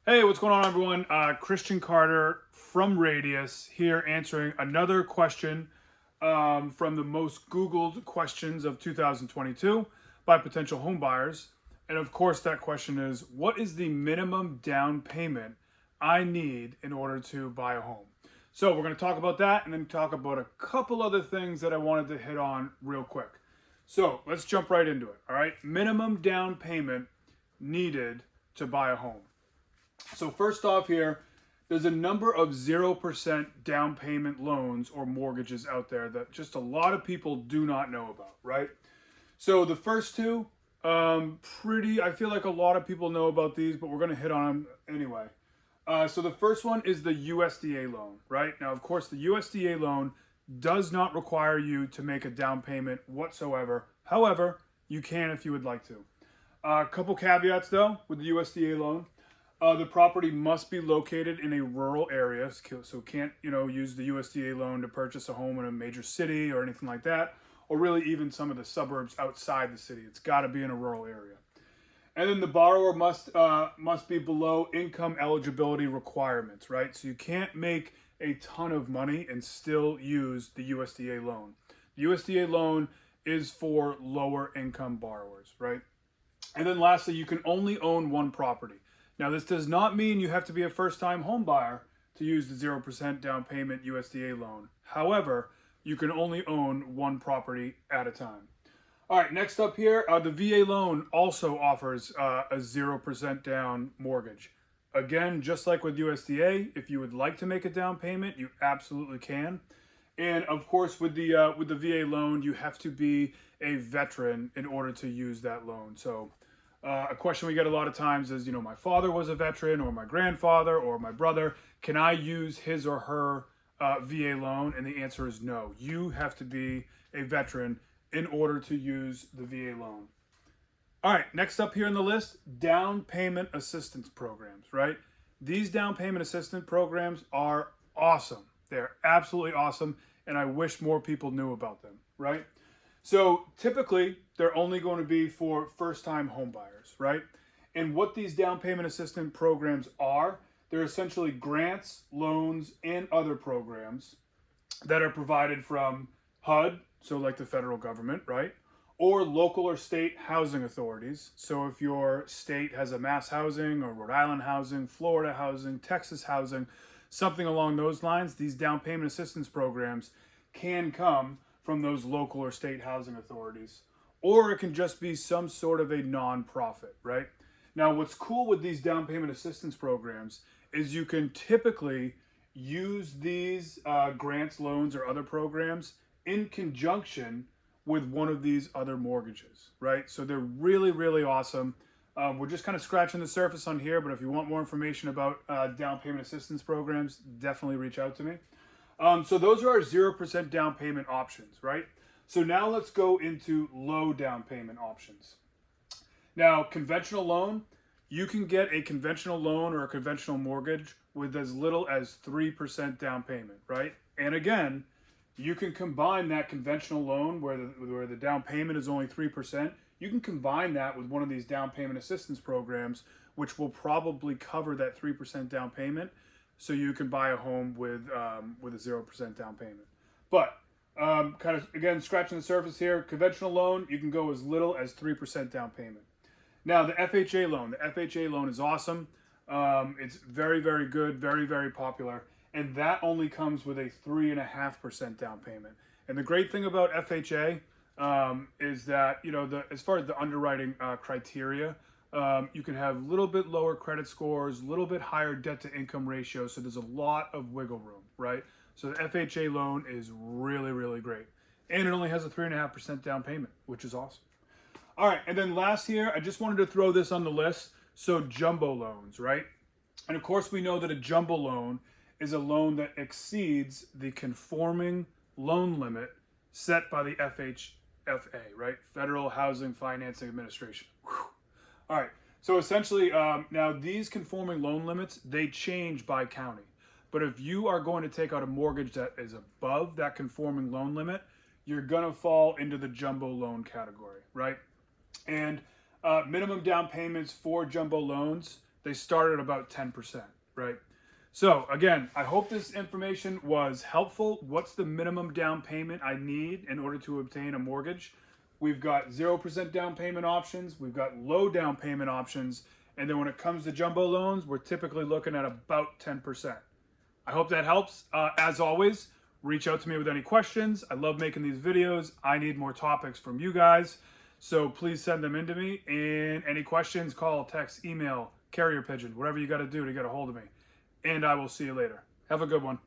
Hey, what's going on, everyone? Christian Carter from Radius here answering another question from the most Googled questions of 2022 by potential home buyers. And of course, that question is, what is the minimum down payment I need in order to buy a home? So we're going to talk about that and then talk about a couple other things that I wanted to hit on real quick. So let's jump right into it. All right. Minimum down payment needed to buy a home. So first off here, there's a number of 0% down payment loans or mortgages out there that just a lot of people do not know about, right? So the first two, I feel like a lot of people know about these, but we're going to hit on them anyway. So the first one is the USDA loan, right? Now, of course, the USDA loan does not require you to make a down payment whatsoever. However, you can if you would like to. A couple caveats though with the USDA loan. The property must be located in a rural area, so can't use the USDA loan to purchase a home in a major city or anything like that, or really even some of the suburbs outside the city. It's got to be in a rural area. And then the borrower must be below income eligibility requirements, right? So you can't make a ton of money and still use the USDA loan. The USDA loan is for lower income borrowers, right? And then lastly, you can only own one property. Now, this does not mean you have to be a first-time home buyer to use the 0% down payment USDA loan. However, you can only own one property at a time. All right, next up here, the VA loan also offers a 0% down mortgage. Again, just like with USDA, if you would like to make a down payment, you absolutely can. And of course, with the VA loan, you have to be a veteran in order to use that loan. So a question we get a lot of times is, my father was a veteran, or my grandfather, or my brother. Can I use his or her VA loan? And the answer is no. You have to be a veteran in order to use the VA loan. All right, next up here on the list, down payment assistance programs, right? These down payment assistance programs are awesome. They're absolutely awesome, and I wish more people knew about them, right? So typically, they're only going to be for first-time home buyers, right? And what these down payment assistance programs are, they're essentially grants, loans, and other programs that are provided from HUD, so like the federal government, right? Or local or state housing authorities. So if your state has a Mass Housing or Rhode Island Housing, Florida Housing, Texas Housing, something along those lines, these down payment assistance programs can come from those local or state housing authorities. Or it can just be some sort of a nonprofit, right? Now, what's cool with these down payment assistance programs is you can typically use these grants, loans, or other programs in conjunction with one of these other mortgages, right? So they're really, really awesome. We're just kind of scratching the surface on here, but if you want more information about down payment assistance programs, definitely reach out to me. So those are our 0% down payment options, right? So now let's go into low down payment options. Now, conventional loan, you can get a conventional loan or a conventional mortgage with as little as 3% down payment, right? And again, you can combine that conventional loan where the down payment is only 3%. You can combine that with one of these down payment assistance programs, which will probably cover that 3% down payment. So you can buy a home with a 0% down payment. But kind of, again, scratching the surface here, conventional loan, you can go as little as 3% down payment. Now, the FHA loan is awesome. It's very, very good, very, very popular. And that only comes with a 3.5% down payment. And the great thing about FHA is that, as far as the underwriting criteria, you can have a little bit lower credit scores, a little bit higher debt to income ratio. So there's a lot of wiggle room, right? So the FHA loan is really, really great. And it only has a 3.5% down payment, which is awesome. All right, and then last here, I just wanted to throw this on the list. So jumbo loans, right? And of course, we know that a jumbo loan is a loan that exceeds the conforming loan limit set by the FHFA, right? Federal Housing Financing Administration. Whew. All right, so essentially, now these conforming loan limits, they change by county. But if you are going to take out a mortgage that is above that conforming loan limit, you're gonna fall into the jumbo loan category, right? And minimum down payments for jumbo loans they start at about 10%, right? So again, I hope this information was helpful. What's the minimum down payment I need in order to obtain a mortgage? We've got 0% down payment options. We've got low down payment options. And then when it comes to jumbo loans, we're typically looking at about 10%. I hope that helps. As always, reach out to me with any questions. I love making these videos. I need more topics from you guys. So please send them in to me. And any questions, call, text, email, carrier pigeon, whatever you got to do to get a hold of me. And I will see you later. Have a good one.